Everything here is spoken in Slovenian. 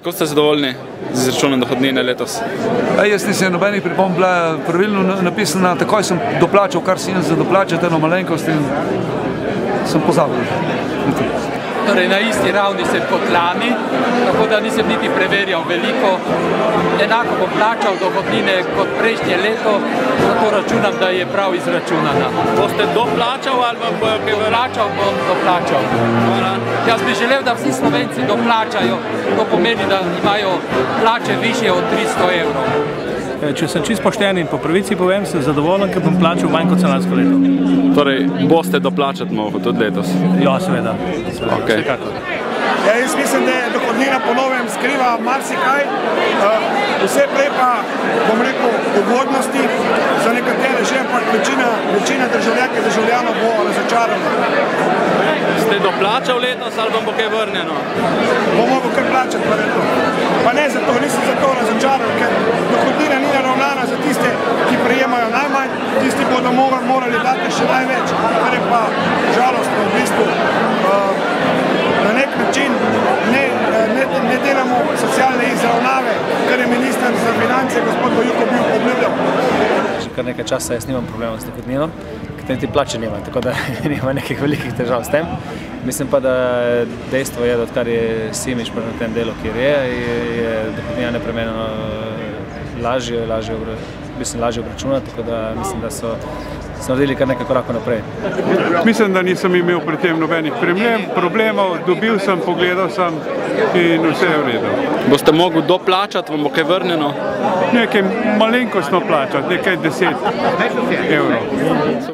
Kako ste zadovoljni z izračunom dohodnine letos? Jaz nisem nobenih pripomb, bila pravilno napisana, takoj sem doplačal, kar si jaz za doplačati, eno malenkost in sem pozabil. Torej, na isti ravni sem kot lani, tako da nisem niti preverjal veliko. Enako bom plačal dohodnine kot prejšnje leto, zato računam, da je prav izračunana. Boste doplačal ali vam bojo kaj Doplačal bom, doplačal. Jaz bi želel, da vsi Slovenci doplačajo, to pomeni, da imajo plače višje od 300 evrov. Če sem čisto pošten in po pravici povem, sem zadovoljen, ker bom plačal manj kot lansko leto. Torej, boste doplačati mogli tudi letos? Ja, seveda. Okay. Jaz mislim, da je dohodnina po novem skriva marsikaj, vse prej pa, bom rekel, ugodnosti za nekatere že, ampak večina državljank in državljanov bo razočarana. Ste doplačal letos ali vam bo kaj vrnjeno? Bom mogel kaj plačati, verjetno. Pa ne zato, nisem zato razočaran, ker dohodnina ni naravnana za tiste, ki prejemajo najmanj, tisti bodo morali dati še največ, kar je pa žalostno v bistvu. Na nek način ne delamo socialne izravnave, kar je minister za finance, gospod Bajuk, obljubljal. Že kar nekaj časa jaz nimam problemov z dohodnino, ker niti plače nimam, tako da nima nekih velikih težav s tem. Mislim pa, da dejstvo je, da odkar je Simič na tem delu, kjer je dohodnina nepremenjeno lažje obračunati, tako da mislim, da so naredili kar nekaj korakov naprej. Mislim, da nisem imel pri tem nobenih problemov, dobil sem, pogledal sem in vse je v redu. Boste mogli doplačati, vam bo kaj vrnjeno? Nekaj malenkostno plačati, nekaj 10 evrov.